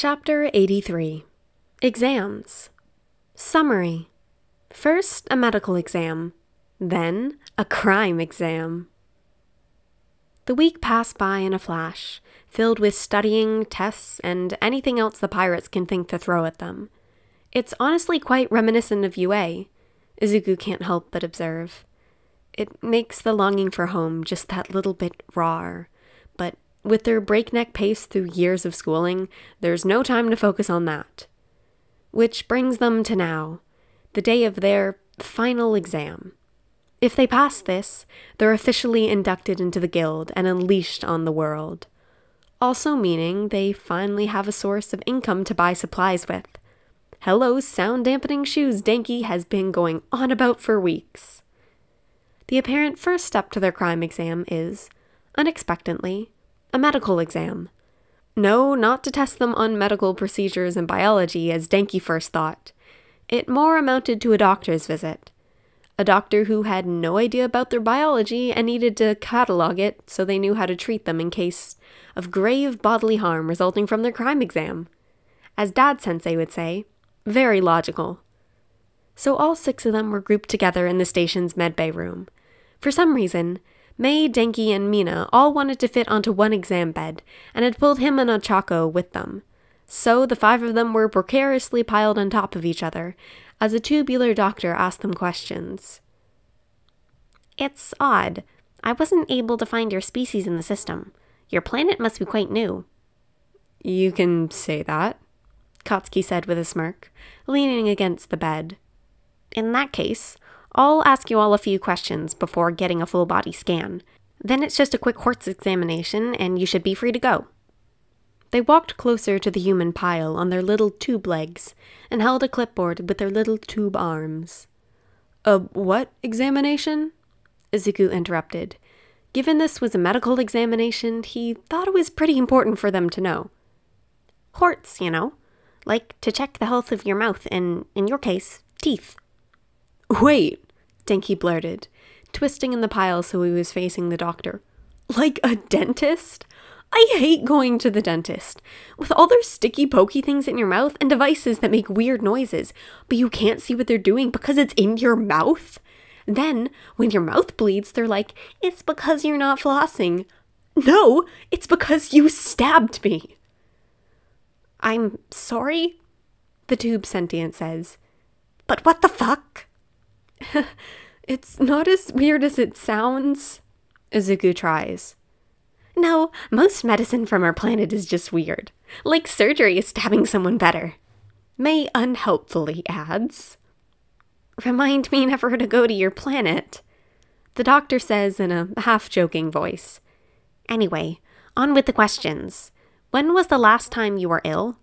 Chapter 83. Exams. Summary. First, a medical exam. Then, a crime exam. The week passed by in a flash, filled with studying, tests, and anything else the pirates can think to throw at them. It's honestly quite reminiscent of UA, Izuku can't help but observe. It makes the longing for home just that little bit rawer, but with their breakneck pace through years of schooling, there's no time to focus on that. Which brings them to now, the day of their final exam. If they pass this, they're officially inducted into the guild and unleashed on the world. Also meaning they finally have a source of income to buy supplies with. Hello, sound-dampening shoes Denki has been going on about for weeks. The apparent first step to their crime exam is, unexpectedly, a medical exam. No, not to test them on medical procedures and biology as Denki first thought. It more amounted to a doctor's visit. A doctor who had no idea about their biology and needed to catalog it so they knew how to treat them in case of grave bodily harm resulting from their crime exam. As Dad Sensei would say, very logical. So all 6 of them were grouped together in the station's medbay room. For some reason, Mei, Denki, and Mina all wanted to fit onto one exam bed, and had pulled him and Ochako with them. So the 5 of them were precariously piled on top of each other, as a tubular doctor asked them questions. It's odd. I wasn't able to find your species in the system. Your planet must be quite new. You can say that, Katsuki said with a smirk, leaning against the bed. In that case, I'll ask you all a few questions before getting a full-body scan. Then it's just a quick Hortz examination, and you should be free to go. They walked closer to the human pile on their little tube legs, and held a clipboard with their little tube arms. A what examination? Izuku interrupted. Given this was a medical examination, he thought it was pretty important for them to know. Hortz, you know. Like to check the health of your mouth and, in your case, teeth. Wait, Denki blurted, twisting in the pile so he was facing the doctor. Like a dentist? I hate going to the dentist. With all their sticky pokey things in your mouth and devices that make weird noises, but you can't see what they're doing because it's in your mouth. Then, when your mouth bleeds, they're like, it's because you're not flossing. No, it's because you stabbed me. I'm sorry, the tube sentient says. But what the fuck? It's not as weird as it sounds, Izuku tries. No, most medicine from our planet is just weird. Like surgery is stabbing someone better. Mei unhelpfully adds. Remind me never to go to your planet, the doctor says in a half-joking voice. Anyway, on with the questions. When was the last time you were ill?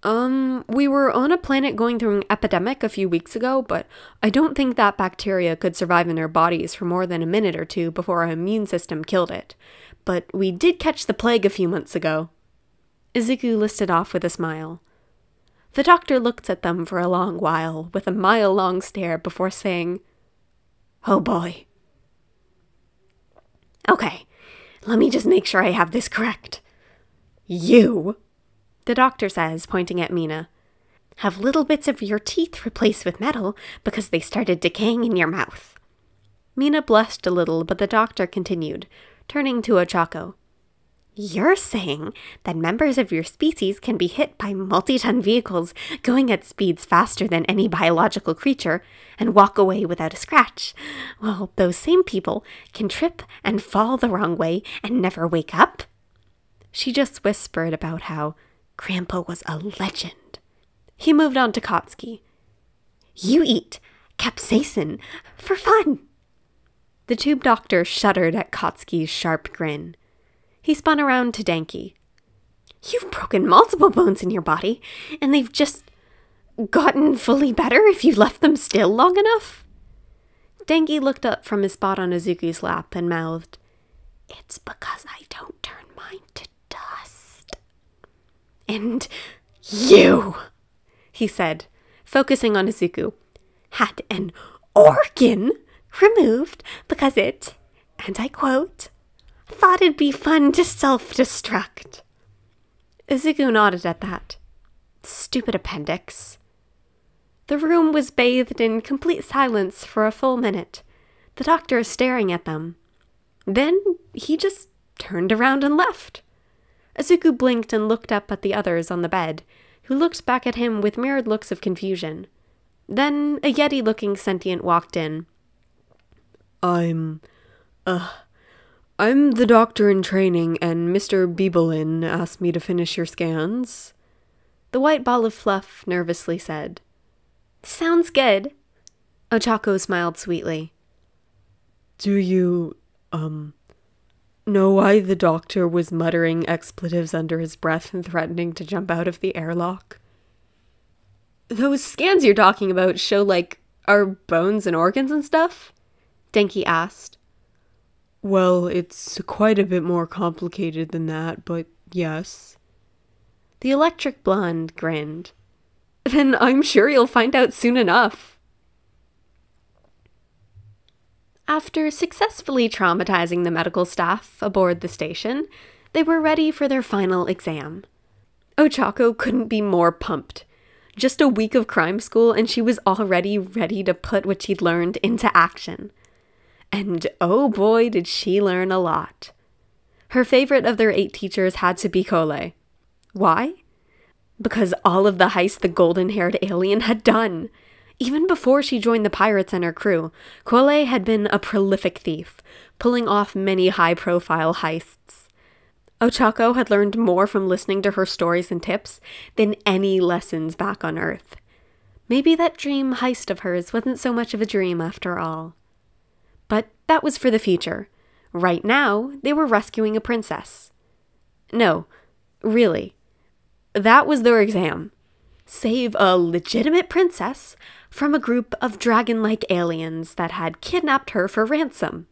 We were on a planet going through an epidemic a few weeks ago, but I don't think that bacteria could survive in our bodies for more than a minute or two before our immune system killed it. But we did catch the plague a few months ago. Izuku listed off with a smile. The doctor looked at them for a long while, with a mile-long stare before saying, "Oh boy." Okay, let me just make sure I have this correct. You, the doctor says, pointing at Mina, have little bits of your teeth replaced with metal because they started decaying in your mouth. Mina blushed a little, but the doctor continued, turning to Ochako. You're saying that members of your species can be hit by multi-ton vehicles going at speeds faster than any biological creature and walk away without a scratch, while those same people can trip and fall the wrong way and never wake up? She just whispered about how Grandpa was a legend. He moved on to Katsuki. You eat capsaicin for fun. The tube doctor shuddered at Katsuki's sharp grin. He spun around to Denki. You've broken multiple bones in your body, and they've just gotten fully better if you left them still long enough? Denki looked up from his spot on Izuku's lap and mouthed, It's because I don't turn mine to dust. And you, he said, focusing on Izuku, had an organ removed because it, and I quote, thought it'd be fun to self-destruct. Izuku nodded at that. Stupid appendix. The room was bathed in complete silence for a full minute, the doctor staring at them. Then he just turned around and left. Izuku blinked and looked up at the others on the bed, who looked back at him with mirrored looks of confusion. Then a Yeti-looking sentient walked in. I'm the doctor in training, and Mr. Bibelin asked me to finish your scans. The white ball of fluff nervously said. Sounds good. Ochako smiled sweetly. Do you, know why the doctor was muttering expletives under his breath and threatening to jump out of the airlock? Those scans you're talking about show, our bones and organs and stuff? Denki asked. Well, it's quite a bit more complicated than that, but yes. The electric blonde grinned. Then I'm sure you'll find out soon enough. After successfully traumatizing the medical staff aboard the station, they were ready for their final exam. Ochako couldn't be more pumped. Just a week of crime school and she was already ready to put what she'd learned into action. And oh boy, did she learn a lot. Her favorite of their 8 teachers had to be Kole. Why? Because all of the heists the golden-haired alien had done. Even before she joined the pirates and her crew, Kole had been a prolific thief, pulling off many high-profile heists. Ochako had learned more from listening to her stories and tips than any lessons back on Earth. Maybe that dream heist of hers wasn't so much of a dream after all. But that was for the future. Right now, they were rescuing a princess. No, really. That was their exam. Save a legitimate princess from a group of dragon-like aliens that had kidnapped her for ransom.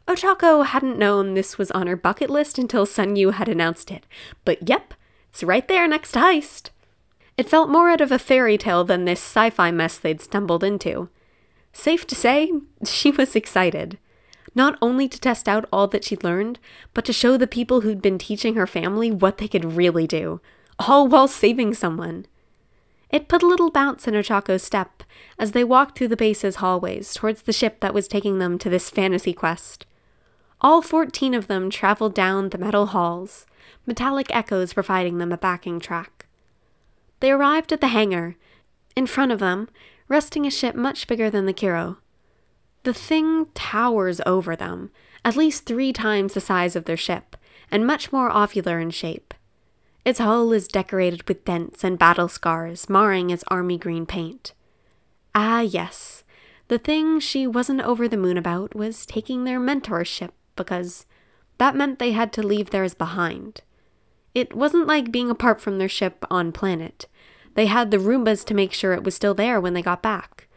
Ochako hadn't known this was on her bucket list until Sunyu had announced it, but yep, it's right there next to heist. It felt more out of a fairy tale than this sci-fi mess they'd stumbled into. Safe to say, she was excited. Not only to test out all that she'd learned, but to show the people who'd been teaching her family what they could really do, all while saving someone. It put a little bounce in Ochako's step as they walked through the base's hallways towards the ship that was taking them to this fantasy quest. All 14 of them traveled down the metal halls, metallic echoes providing them a backing track. They arrived at the hangar. In front of them, resting a ship much bigger than the Kiro. The thing towers over them, at least 3 times the size of their ship, and much more ovular in shape. Its hull is decorated with dents and battle scars, marring its army green paint. Ah, yes, the thing she wasn't over the moon about was taking their mentor's ship, because that meant they had to leave theirs behind. It wasn't like being apart from their ship on planet. They had the Roombas to make sure it was still there when they got back.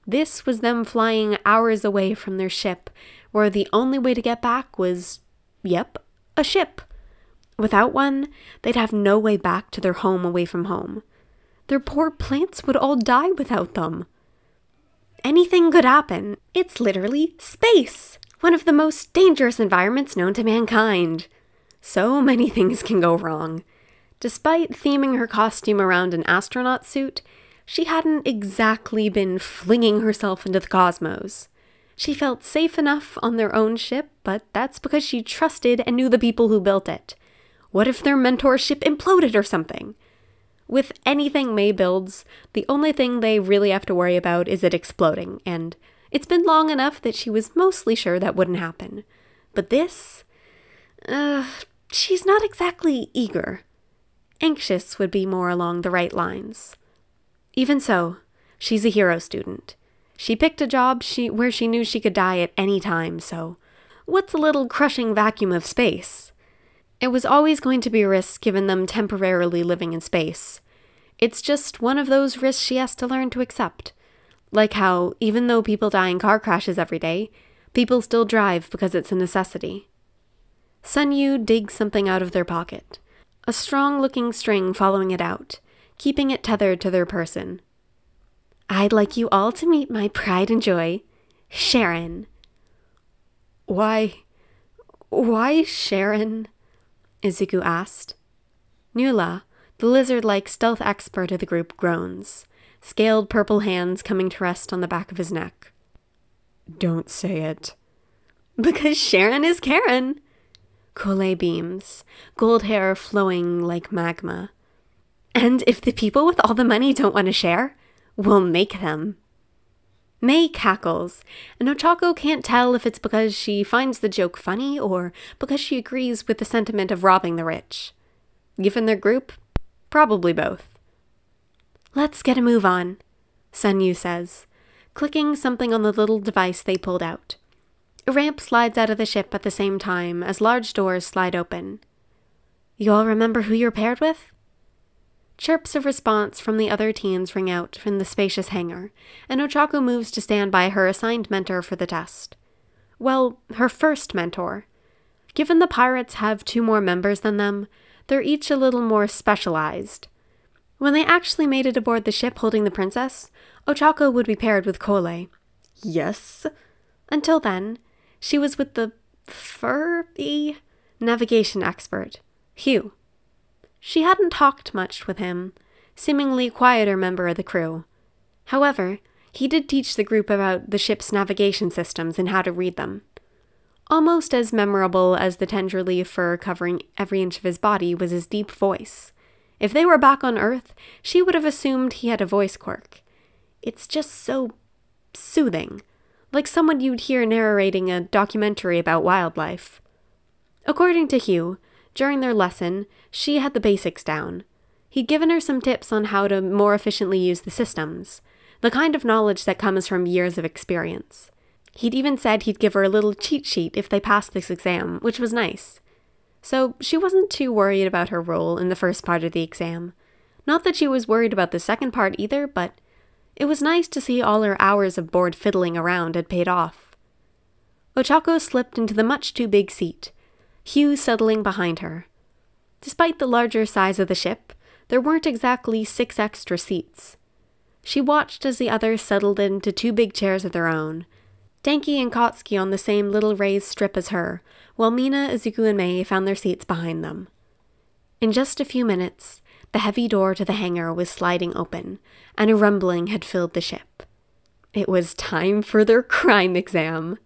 This was them flying hours away from their ship, where the only way to get back was, yep, a ship. Without one, they'd have no way back to their home away from home. Their poor plants would all die without them. Anything could happen. It's literally space, one of the most dangerous environments known to mankind. So many things can go wrong. Despite theming her costume around an astronaut suit, she hadn't exactly been flinging herself into the cosmos. She felt safe enough on their own ship, but that's because she trusted and knew the people who built it. What if their mentor ship imploded or something? With anything Mei builds, the only thing they really have to worry about is it exploding, and it's been long enough that she was mostly sure that wouldn't happen. But this? She's not exactly eager. Anxious would be more along the right lines. Even so, she's a hero student. She picked a job where she knew she could die at any time, so what's a little crushing vacuum of space? It was always going to be a risk given them temporarily living in space. It's just one of those risks she has to learn to accept. Like how, even though people die in car crashes every day, people still drive because it's a necessity. Sunyu digs something out of their pocket. A strong-looking string following it out, keeping it tethered to their person. I'd like you all to meet my pride and joy, Sharon. Why Sharon? Izuku asked. Nula, the lizard-like stealth expert of the group, groans, scaled purple hands coming to rest on the back of his neck. Don't say it. Because Sharon is Karen. Kole beams, gold hair flowing like magma. And if the people with all the money don't want to share, we'll make them. Mei cackles, and Ochako can't tell if it's because she finds the joke funny or because she agrees with the sentiment of robbing the rich. Given their group, probably both. Let's get a move on, Sun Yu says, clicking something on the little device they pulled out. A ramp slides out of the ship at the same time as large doors slide open. You all remember who you're paired with? Chirps of response from the other teens ring out from the spacious hangar, and Ochako moves to stand by her assigned mentor for the test. Well, her first mentor. Given the pirates have 2 more members than them, they're each a little more specialized. When they actually made it aboard the ship holding the princess, Ochako would be paired with Kole. Yes. Until then, she was with the furby navigation expert, Hugh. She hadn't talked much with him, seemingly quieter member of the crew. However, he did teach the group about the ship's navigation systems and how to read them. Almost as memorable as the tendrily fur covering every inch of his body was his deep voice. If they were back on Earth, she would have assumed he had a voice quirk. It's just so soothing, like someone you'd hear narrating a documentary about wildlife. According to Hugh, during their lesson, she had the basics down. He'd given her some tips on how to more efficiently use the systems, the kind of knowledge that comes from years of experience. He'd even said he'd give her a little cheat sheet if they passed this exam, which was nice. So she wasn't too worried about her role in the first part of the exam. Not that she was worried about the second part either, but it was nice to see all her hours of bored fiddling around had paid off. Ochako slipped into the much too big seat, Hugh settling behind her. Despite the larger size of the ship, there weren't exactly 6 extra seats. She watched as the others settled into 2 big chairs of their own, Denki and Kotsuki on the same little raised strip as her, while Mina, Izuku, and Mei found their seats behind them. In just a few minutes, the heavy door to the hangar was sliding open, and a rumbling had filled the ship. It was time for their crime exam.